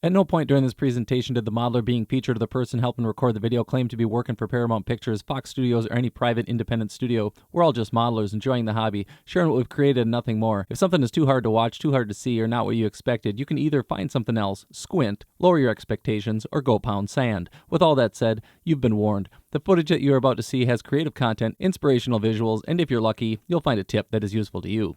At no point during this presentation did the modeler being featured or the person helping record the video claim to be working for Paramount Pictures, Fox Studios, or any private independent studio. We're all just modelers enjoying the hobby, sharing what we've created and nothing more. If something is too hard to watch, too hard to see, or not what you expected, you can either find something else, squint, lower your expectations, or go pound sand. With all that said, you've been warned. The footage that you're about to see has creative content, inspirational visuals, and if you're lucky, you'll find a tip that is useful to you.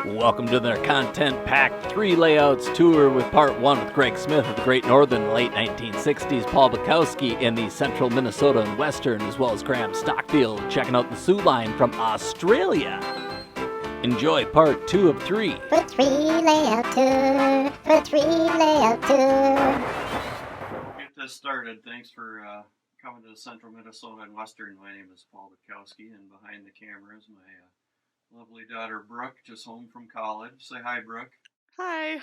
Welcome to their content-packed 3 layouts tour with part 1 with Greg Smith of the Great Northern in the late 1960s, Paul Butkowski in the Central Minnesota and Western, as well as Graham Stockfield checking out the SOO line from Australia. Enjoy part 2 of 3. For 3 layout tour. For 3 layout tour. Get this started. Thanks for coming to the Central Minnesota and Western. My name is Paul Butkowski, and behind the camera is my lovely daughter Brooke, just home from college. Say hi, Brooke. Hi.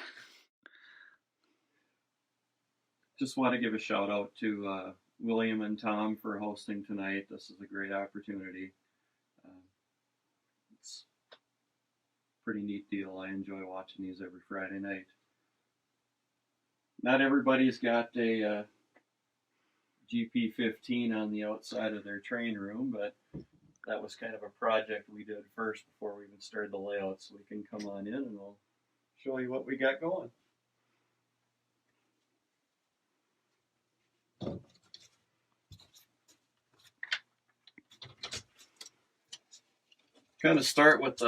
Just want to give a shout out to William and Tom for hosting tonight. This is a great opportunity. It's a pretty neat deal. I enjoy watching these every Friday night. Not everybody's got a GP15 on the outside of their train room, but that was kind of a project we did first before we even started the layout, so we can come on in and we'll show you what we got going. Kind of start with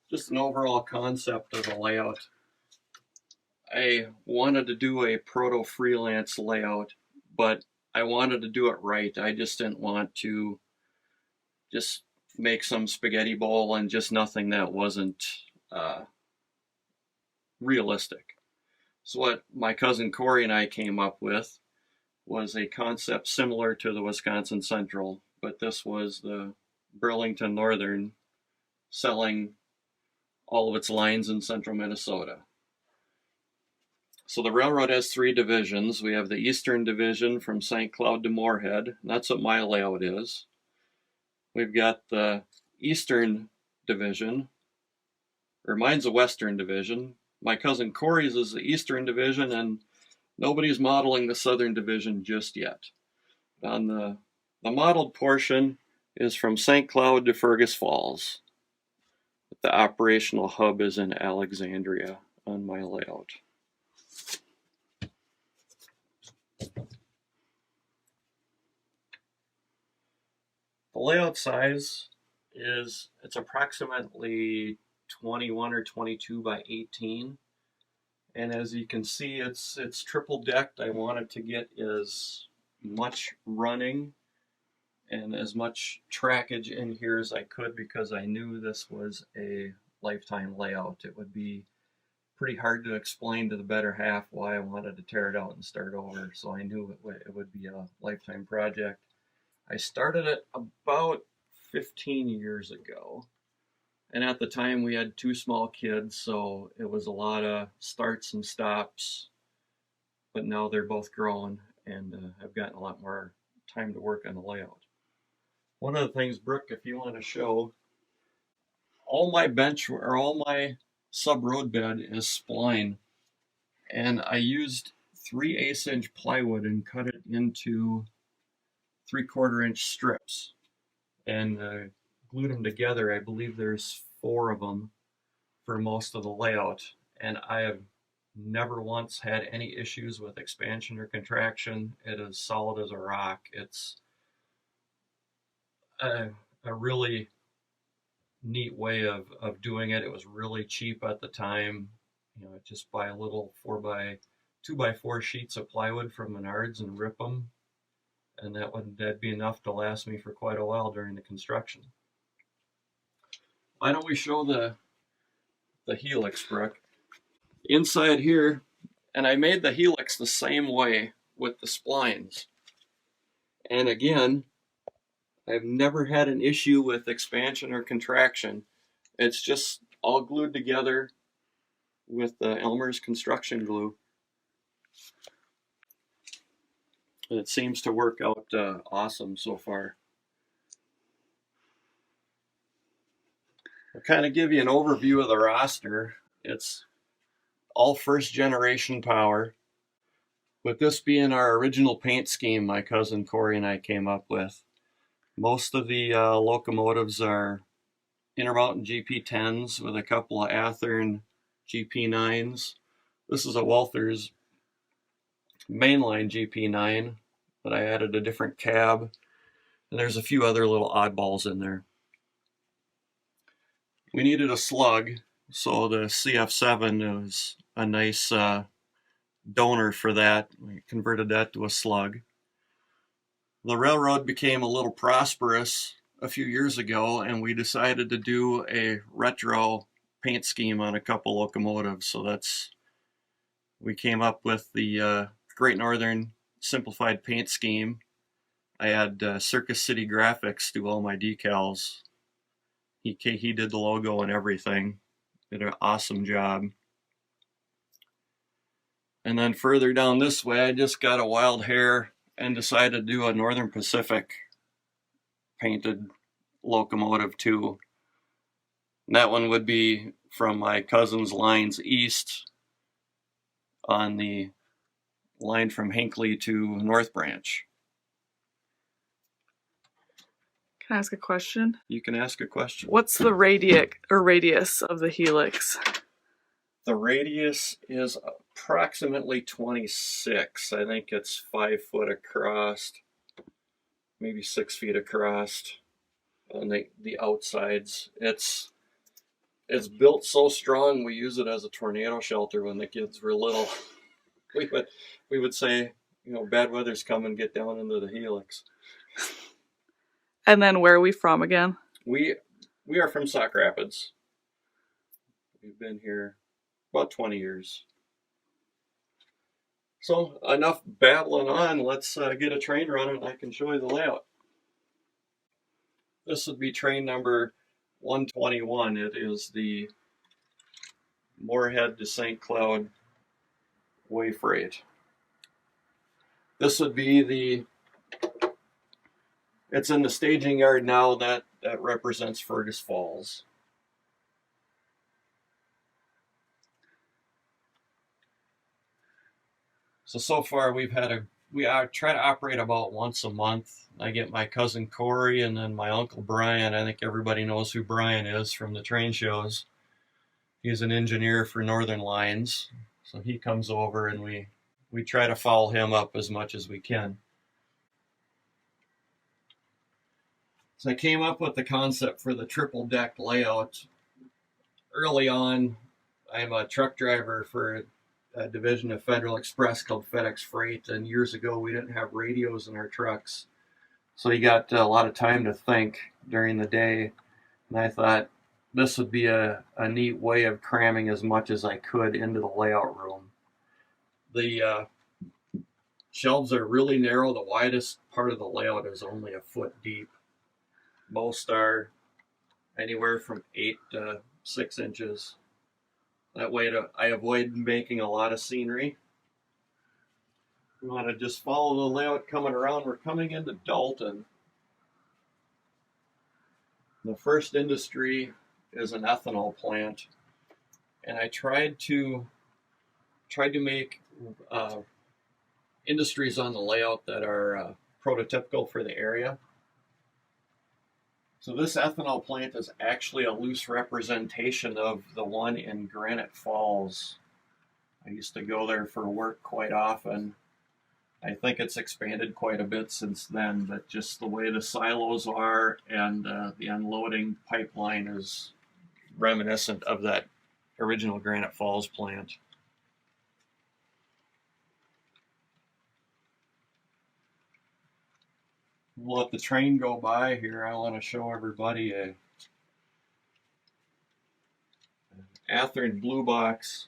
just an overall concept of the layout. I wanted to do a proto-freelance layout, but I wanted to do it right. I just didn't want to just make some spaghetti bowl and just nothing that wasn't realistic. So what my cousin Corey and I came up with was a concept similar to the Wisconsin Central, but this was the Burlington Northern selling all of its lines in central Minnesota. So the railroad has 3 divisions. We have the Eastern Division from St. Cloud to Moorhead. That's what my layout is. We've got the Eastern Division, or mine's the Western Division. My cousin Corey's is the Eastern Division, and nobody's modeling the Southern Division just yet. On the modeled portion is from St. Cloud to Fergus Falls. The operational hub is in Alexandria on my layout. The layout size it's approximately 21 or 22 by 18. And as you can see, it's triple decked. I wanted to get as much running and as much trackage in here as I could because I knew this was a lifetime layout. It would be pretty hard to explain to the better half why I wanted to tear it out and start over. So I knew it would be a lifetime project. I started it about 15 years ago. And at the time we had 2 small kids, so it was a lot of starts and stops. But now they're both grown and I've gotten a lot more time to work on the layout. One of the things, Brooke, if you want to show, all my bench or all my sub road bed is spline. And I used 3/8 inch plywood and cut it into 3/4 inch strips and glued them together. I believe there's 4 of them for most of the layout, and I have never once had any issues with expansion or contraction. It is solid as a rock. It's a really neat way of doing it. It was really cheap at the time. You know, just buy a little 2x4 sheets of plywood from Menards and rip them, and that'd be enough to last me for quite a while during the construction. Why don't we show the Helix Brick inside here? And I made the Helix the same way with the splines. And again, I've never had an issue with expansion or contraction. It's just all glued together with the Elmer's construction glue. And it seems to work out awesome so far. I'll kind of give you an overview of the roster. It's all first generation power. With this being our original paint scheme my cousin Corey and I came up with. Most of the locomotives are Intermountain GP10s with a couple of Athearn GP9s. This is a Walther's mainline GP9, but I added a different cab, and there's a few other little oddballs in there. We needed a slug, so the CF7 was a nice donor for that. We converted that to a slug. The railroad became a little prosperous a few years ago, and we decided to do a retro paint scheme on a couple locomotives. So we came up with the Great Northern simplified paint scheme. I had Circus City Graphics do all my decals. He did the logo and everything. Did an awesome job. And then further down this way, I just got a wild hair and decided to do a Northern Pacific painted locomotive too. And that one would be from my cousin's lines east on the line from Hinckley to North Branch. Can I ask a question? You can ask a question. What's the radius of the Helix? The radius is approximately 26. I think it's 5 foot across, maybe 6 feet across on the outsides. It's built so strong we use it as a tornado shelter when the kids were little. We would say, bad weather's coming, get down into the Helix. And then where are we from again? We are from Sauk Rapids. We've been here about 20 years. So enough babbling on. Let's get a train running and I can show you the layout. This would be train number 121. It is the Moorhead to St. Cloud way freight. This would be it's in the staging yard now. That represents Fergus Falls. So far we try to operate about once a month. I get my cousin Corey and then my uncle Brian. I think everybody knows who Brian is from the train shows. He's an engineer for Northern Lines. So he comes over and we try to follow him up as much as we can. So I came up with the concept for the triple deck layout. Early on, I'm a truck driver for a division of Federal Express called FedEx Freight, and years ago we didn't have radios in our trucks. So you got a lot of time to think during the day, and I thought this would be a neat way of cramming as much as I could into the layout room. The shelves are really narrow. The widest part of the layout is only a foot deep. Most are anywhere from 8 to 6 inches. That way I avoid making a lot of scenery. We want to just follow the layout coming around. We're coming into Dalton. The first industry is an ethanol plant, and I tried to make industries on the layout that are prototypical for the area. So this ethanol plant is actually a loose representation of the one in Granite Falls. I used to go there for work quite often. I think it's expanded quite a bit since then, but just the way the silos are and the unloading pipeline is reminiscent of that original Granite Falls plant. We'll let the train go by here. I want to show everybody an Athearn Blue Box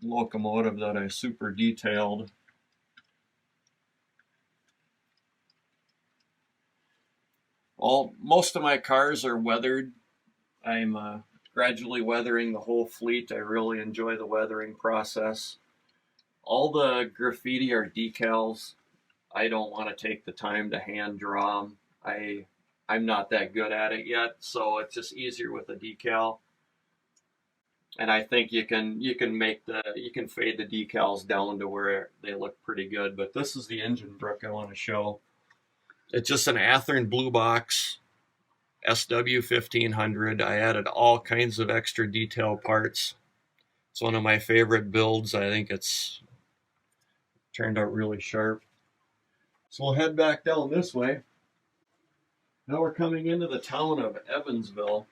locomotive that I super detailed. Most of my cars are weathered. I'm gradually weathering the whole fleet. I really enjoy the weathering process. All the graffiti are decals. I don't want to take the time to hand draw them. I'm not that good at it yet, so it's just easier with a decal. And I think you can fade the decals down to where they look pretty good. But this is the engine brick I want to show. It's just an Athearn blue box, SW 1500. I added all kinds of extra detail parts. It's one of my favorite builds. I think it's turned out really sharp. So we'll head back down this way. Now we're coming into the town of Evansville.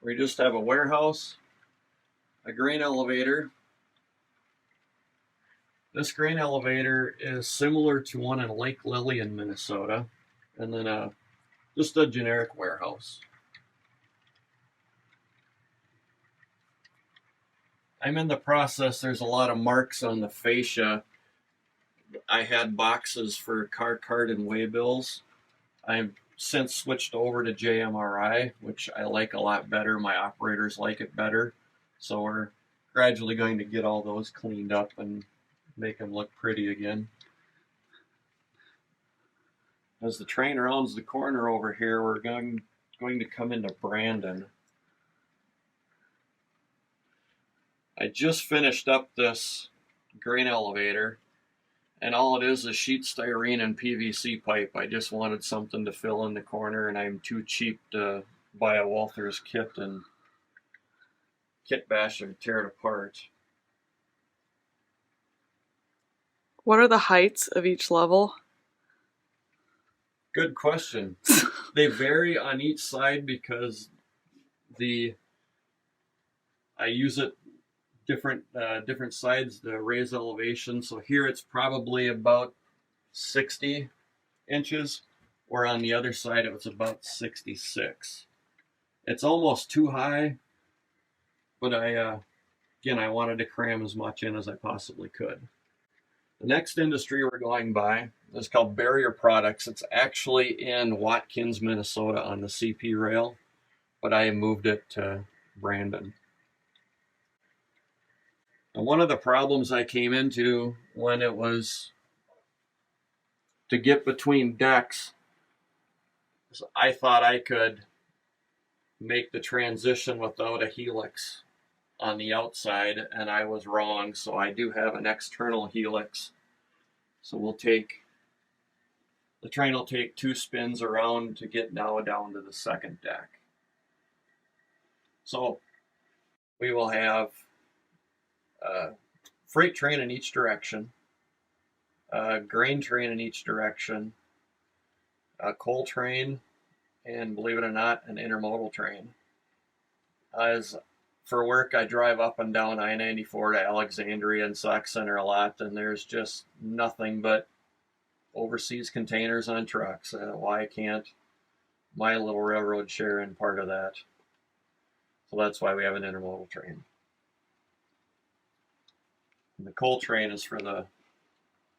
We just have a warehouse, a grain elevator. This grain elevator is similar to one in Lake Lillian, Minnesota, and then just a generic warehouse. I'm in the process. There's a lot of marks on the fascia. I had boxes for car, cart, and waybills. I've since switched over to JMRI, which I like a lot better. My operators like it better. So we're gradually going to get all those cleaned up and make them look pretty again. As the train rounds the corner over here, we're going to come into Brandon. I just finished up this grain elevator, and all it is sheet styrene and PVC pipe. I just wanted something to fill in the corner, and I'm too cheap to buy a Walther's kit and kit bash and tear it apart. What are the heights of each level? Good question. They vary on each side because I use it different sides to raise elevation. So here it's probably about 60 inches, or on the other side it's about 66. It's almost too high, but I wanted to cram as much in as I possibly could. The next industry we're going by is called Barrier Products. It's actually in Watkins, Minnesota on the CP rail, but I moved it to Brandon. And one of the problems I came into when it was to get between decks is I thought I could make the transition without a helix on the outside, and I was wrong. So I do have an external helix. So the train will take 2 spins around to get now down to the second deck. So we will have a freight train in each direction, a grain train in each direction, a coal train, and believe it or not, an intermodal train. As for work, I drive up and down I-94 to Alexandria and Sauk Center a lot, and there's just nothing but overseas containers on trucks. Why can't my little railroad share in part of that? So that's why we have an intermodal train. And the coal train is for the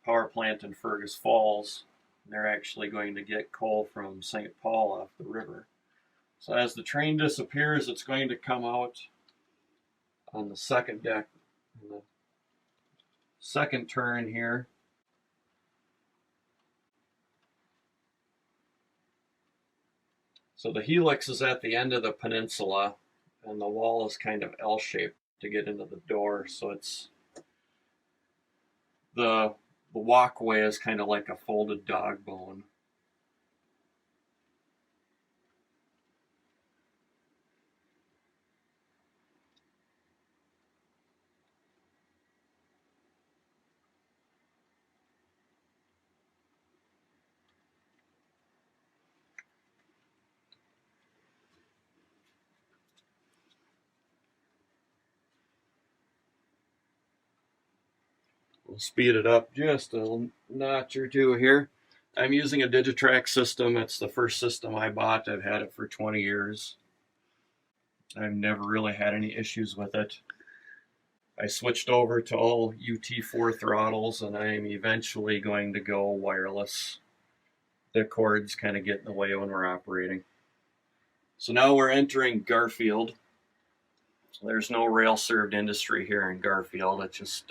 power plant in Fergus Falls. They're actually going to get coal from St. Paul off the river. So as the train disappears, it's going to come out on the second deck, in the second turn here. So the helix is at the end of the peninsula, and the wall is kind of L-shaped to get into the door. So it's the walkway is kind of like a folded dog bone. We'll speed it up just a notch or two here. I'm using a Digitrax system. It's the first system I bought. I've had it for 20 years. I've never really had any issues with it. I switched over to all UT4 throttles, and I'm eventually going to go wireless. The cords kind of get in the way when we're operating. So now we're entering Garfield. There's no rail-served industry here in Garfield. It's just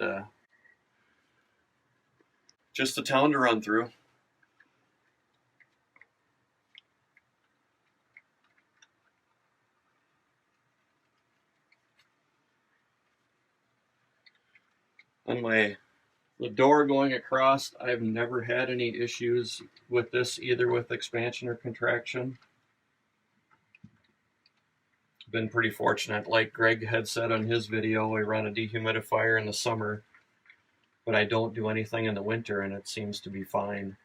a town to run through. On the door going across, I've never had any issues with this, either with expansion or contraction. Been pretty fortunate. Like Greg had said on his video, I run a dehumidifier in the summer, but I don't do anything in the winter, and it seems to be fine.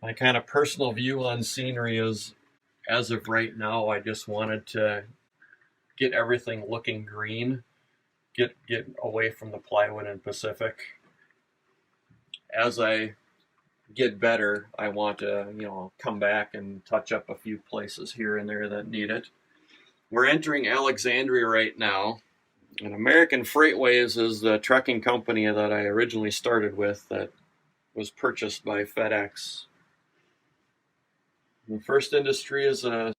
My kind of personal view on scenery is, as of right now, I just wanted to get everything looking green, get away from the plywood and Pacific. As I get better, I want to, come back and touch up a few places here and there that need it. We're entering Alexandria right now, and American Freightways is the trucking company that I originally started with that was purchased by FedEx. The first industry is and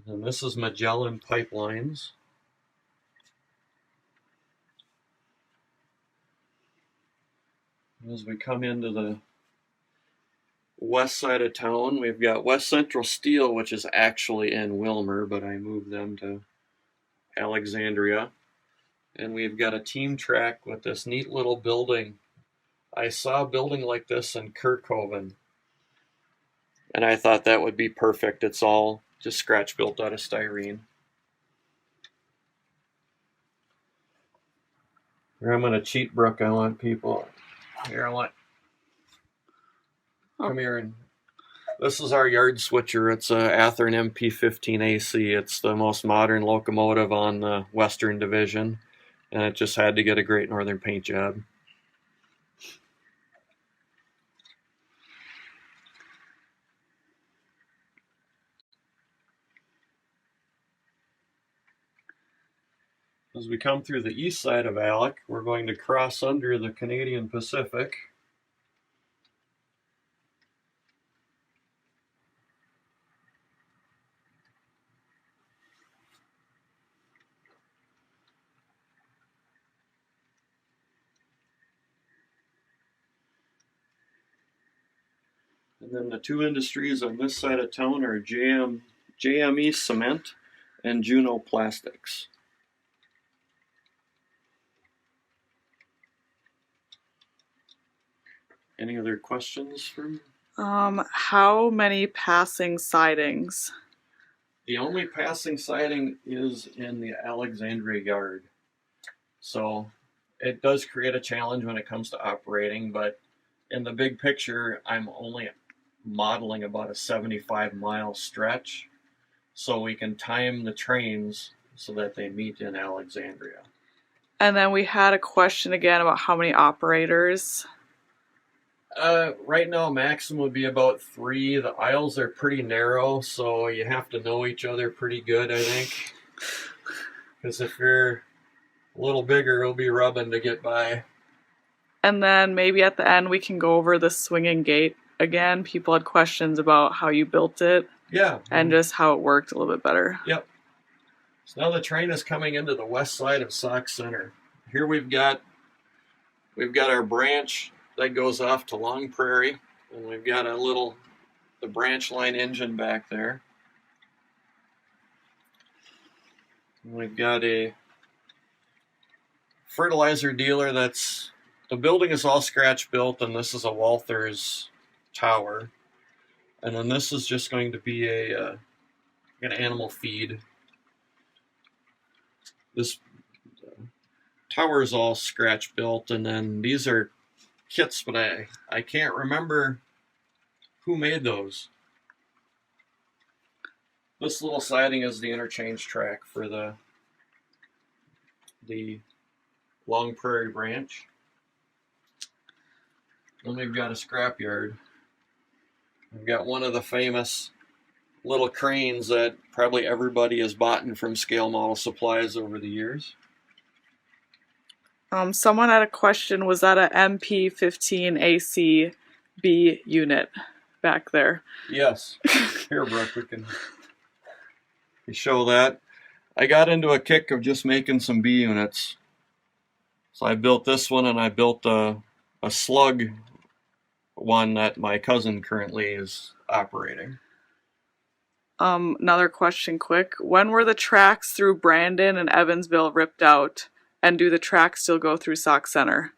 this is Magellan Pipelines. As we come into the west side of town, we've got West Central Steel, which is actually in Wilmer, but I moved them to Alexandria. And we've got a team track with this neat little building. I saw a building like this in Kirkhoven, and I thought that would be perfect. It's all just scratch built out of styrene. Here, I'm going to cheat, Brooke. I want people. Here, come here, and this is our yard switcher. It's a Athearn MP15 AC. It's the most modern locomotive on the Western Division, and it just had to get a Great Northern paint job. As we come through the east side of Alec, we're going to cross under the Canadian Pacific. And then the two industries on this side of town are JME Cement and Juno Plastics. Any other questions from? How many passing sidings? The only passing siding is in the Alexandria yard. So it does create a challenge when it comes to operating, but in the big picture, I'm only modeling about a 75-mile stretch, so we can time the trains so that they meet in Alexandria. And then we had a question again about how many operators. Right now, maximum would be about 3. The aisles are pretty narrow, so you have to know each other pretty good, I think. Because if you're a little bigger, it'll be rubbing to get by. And then maybe at the end we can go over the swinging gate again. People had questions about how you built it. Yeah. And just how it worked a little bit better. Yep. So now the train is coming into the west side of Sauk Center. Here we've got our branch that goes off to Long Prairie, and we've got the branch line engine back there. And we've got a fertilizer dealer the building is all scratch built, and this is a Walther's tower. And then this is just going to be an animal feed. This tower is all scratch built, and then these are kits, but I can't remember who made those. This little siding is the interchange track for the Long Prairie branch. Then we've got a scrapyard. We've got one of the famous little cranes that probably everybody has bought from Scale Model Supplies over the years. Someone had a question, was that a MP15 AC B unit back there? Yes. Here, Brooke, we can show that. I got into a kick of just making some B units. So I built this one, and I built a slug one that my cousin currently is operating. Another question quick. When were the tracks through Brandon and Evansville ripped out? And do the tracks still go through Sauk Center?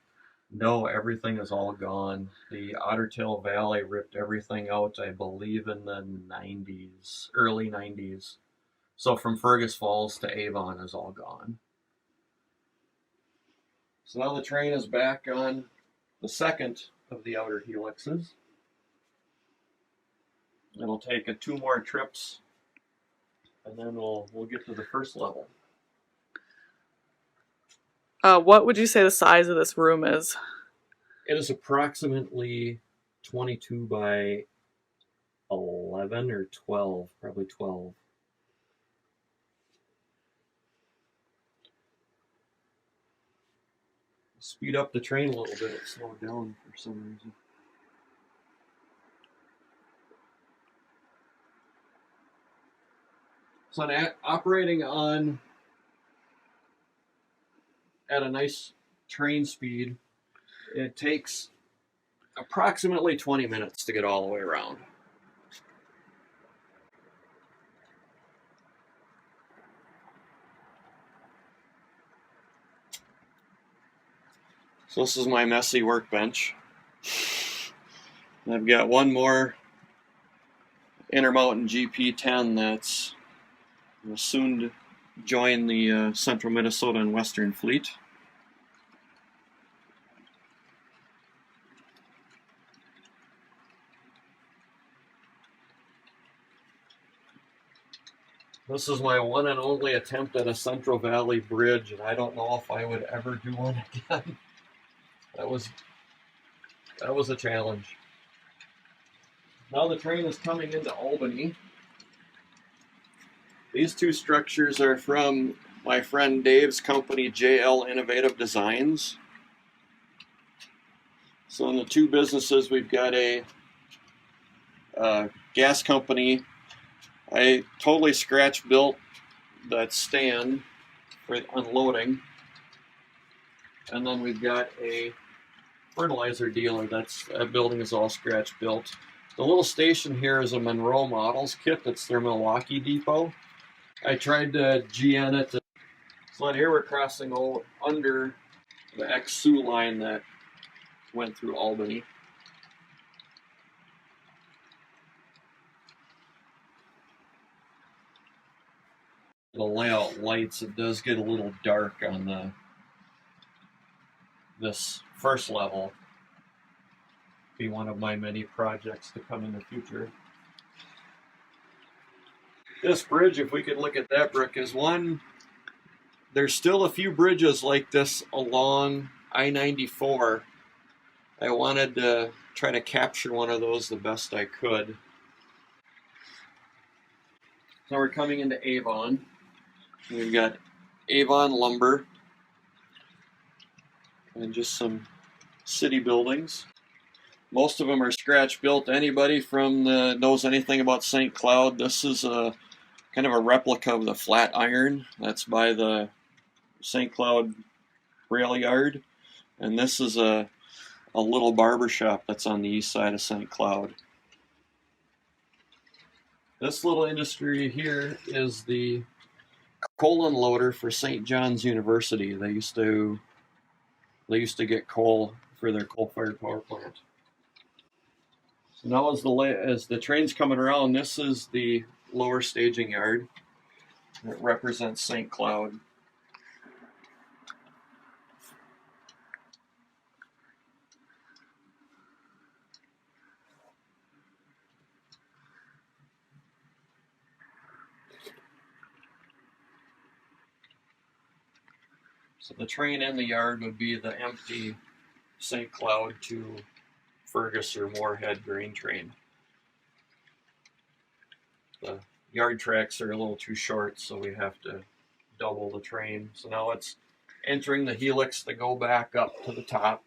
No, everything is all gone. The Otter Tail Valley ripped everything out, I believe, in the 90s, early 90s. So from Fergus Falls to Avon is all gone. So now the train is back on the second of the outer helixes. It'll take 2 more trips, and then we'll get to the first level. What would you say the size of this room is? It is approximately 22 by 11 or 12, probably 12. Speed up the train a little bit, it slowed down for some reason. So operating on at a nice train speed, it takes approximately 20 minutes to get all the way around. So this is my messy workbench. I've got one more Intermountain GP10 that's soon to join the Central Minnesota and Western Fleet. This is my one and only attempt at a Central Valley bridge, and I don't know if I would ever do one again. That was a challenge. Now the train is coming into Albany. These 2 structures are from my friend Dave's company, JL Innovative Designs. So in the 2 businesses, we've got a gas company. I totally scratch built that stand for unloading. And then we've got a fertilizer dealer. That building is all scratch built. The little station here is a Monroe Models kit. That's their Milwaukee depot. I tried to GN it. So here we're crossing under the SOO line that went through Albany. The layout lights, it does get a little dark on this first level. Be one of my many projects to come in the future. This bridge, if we could look at that brick, is one. There's still a few bridges like this along I-94. I wanted to try to capture one of those the best I could. So we're coming into Avon. We've got Avon lumber and just some city buildings. Most of them are scratch built. Anybody knows anything about St. Cloud? This is a kind of a replica of the Flatiron. That's by the St. Cloud rail yard. And this is a little barber shop that's on the east side of St. Cloud. This little industry here is the coal unloader for St. John's University. They used to get coal for their coal-fired power plant. So now as the train's coming around, this is the lower staging yard that represents St. Cloud. So the train in the yard would be the empty St. Cloud to Fergus or Moorhead grain train. The yard tracks are a little too short, so we have to double the train. So now it's entering the helix to go back up to the top.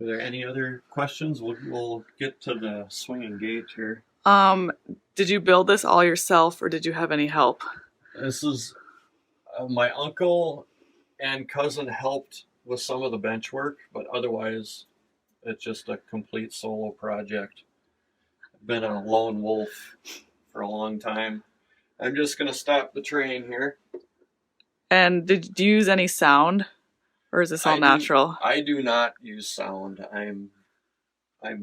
Are there any other questions? We'll get to the swinging gate here. Did you build this all yourself, or did you have any help? This is my uncle and cousin helped with some of the bench work, but otherwise it's just a complete solo project. been a lone wolf for a long time. I'm just going to stop the train here. And do you use any sound, or is this all natural? I do not use sound. I'm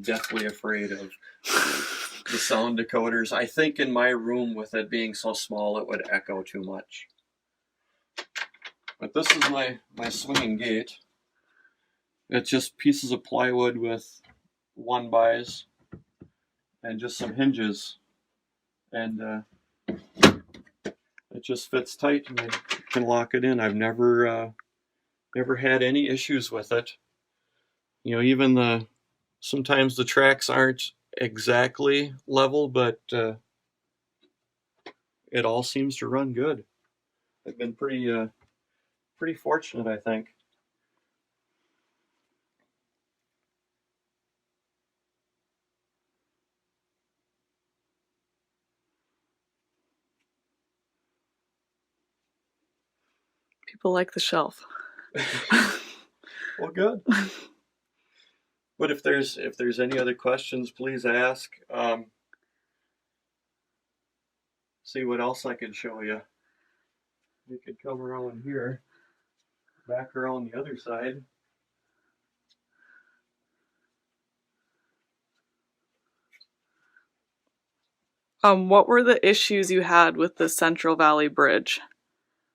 deathly afraid of the sound decoders. I think in my room, with it being so small, it would echo too much. But this is my swinging gate. It's just pieces of plywood with 1-bys and just some hinges. And it just fits tight and I can lock it in. I've never had any issues with it. You know, even sometimes the tracks aren't exactly level, but it all seems to run good. I've been pretty fortunate, I think. People like the shelf. Well, good. But if there's any other questions, please ask. See what else I can show you. We could come around here, back around the other side. What were the issues you had with the Central Valley Bridge?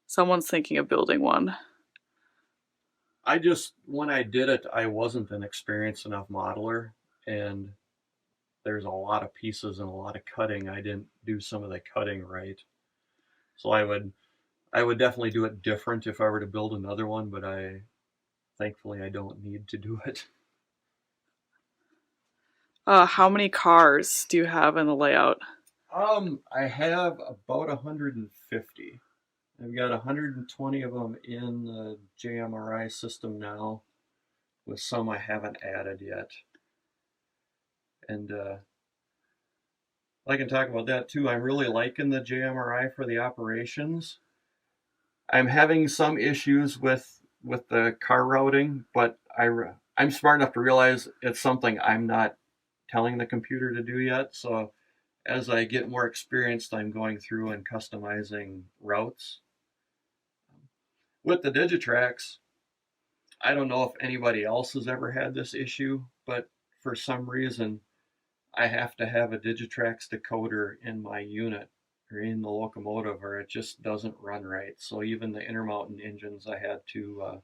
Someone's thinking of building one. When I did it, I wasn't an experienced enough modeler, and there's a lot of pieces and a lot of cutting. I didn't do some of the cutting right. So I would definitely do it different if I were to build another one, but thankfully I don't need to do it. How many cars do you have in the layout? I have about 150. I've got 120 of them in the JMRI system now, with some I haven't added yet. And I can talk about that too. I'm really liking the JMRI for the operations. I'm having some issues with the car routing, but I'm smart enough to realize it's something I'm not telling the computer to do yet. So as I get more experienced, I'm going through and customizing routes. With the Digitrax, I don't know if anybody else has ever had this issue, but for some reason, I have to have a Digitrax decoder in my unit or in the locomotive, or it just doesn't run right. So even the Intermountain engines, I had to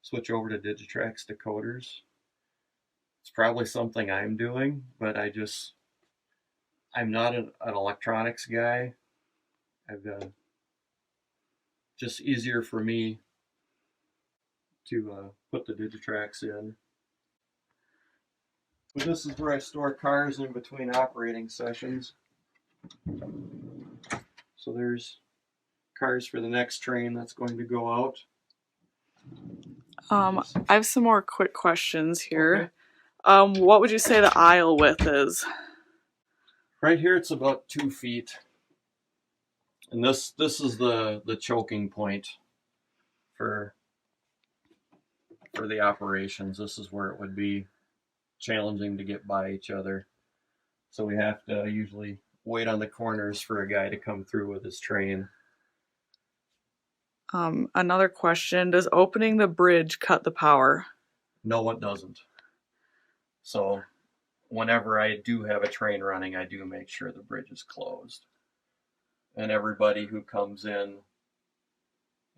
switch over to Digitrax decoders. It's probably something I'm doing, but I'm not an electronics guy. Just easier for me to put the Digitrax in. But this is where I store cars in between operating sessions. So there's cars for the next train that's going to go out. I have some more quick questions here. Okay. What would you say the aisle width is? Right here it's about 2 feet. And this is the choking point for the operations. This is where it would be challenging to get by each other. So we have to usually wait on the corners for a guy to come through with his train. Another question, does opening the bridge cut the power? No, it doesn't. So whenever I do have a train running, I do make sure the bridge is closed. And everybody who comes in,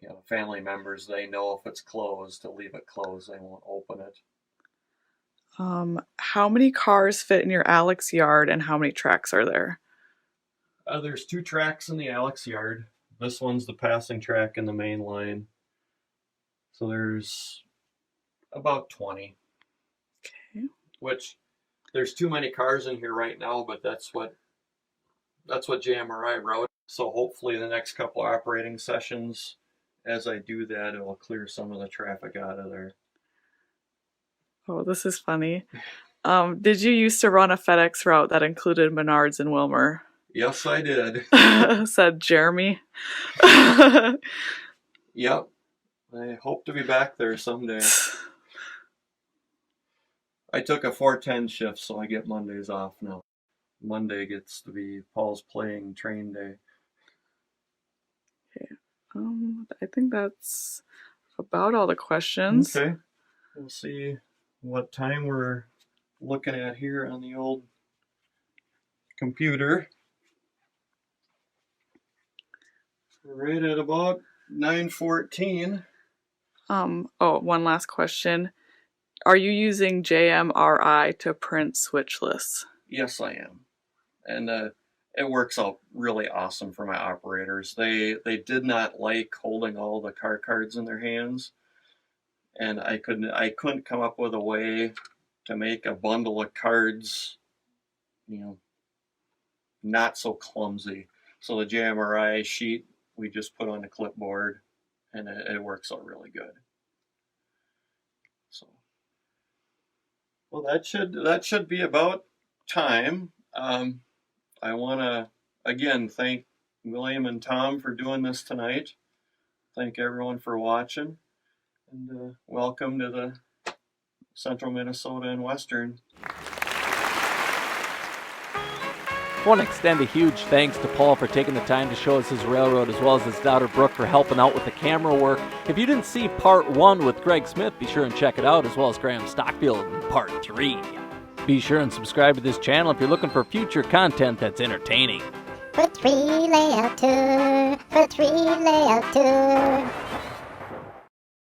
you know, family members, they know if it's closed to leave it closed. They won't open it. How many cars fit in your Alex yard and how many tracks are there? There's 2 tracks in the Alex yard. This one's the passing track in the main line. So there's about 20. Okay. Which there's too many cars in here right now, but that's what JMRI wrote. So hopefully the next couple of operating sessions, as I do that, it will clear some of the traffic out of there. Oh, this is funny. Did you used to run a FedEx route that included Menards and Wilmer? Yes, I did. Said Jeremy. Yep. I hope to be back there someday. I took a 410 shift, so I get Mondays off now. Monday gets to be Paul's playing train day. Okay. I think that's about all the questions. Okay. We'll see what time we're looking at here on the old computer. Right at about 9:14. Oh, one last question. Are you using JMRI to print switch lists? Yes, I am. And it works out really awesome for my operators. They did not like holding all the car cards in their hands, and I couldn't come up with a way to make a bundle of cards, not so clumsy. So the JMRI sheet we just put on the clipboard, and it works out really good. So, well, that should be about time. I want to again thank William and Tom for doing this tonight. Thank everyone for watching, and welcome to the Central Minnesota and Western. I want to extend a huge thanks to Paul for taking the time to show us his railroad, as well as his daughter Brooke for helping out with the camera work. If you didn't see part 1 with Greg Smith, be sure and check it out, as well as Graham Stockfield in part 3. Be sure and subscribe to this channel if you're looking for future content that's entertaining. For 3 layout tour.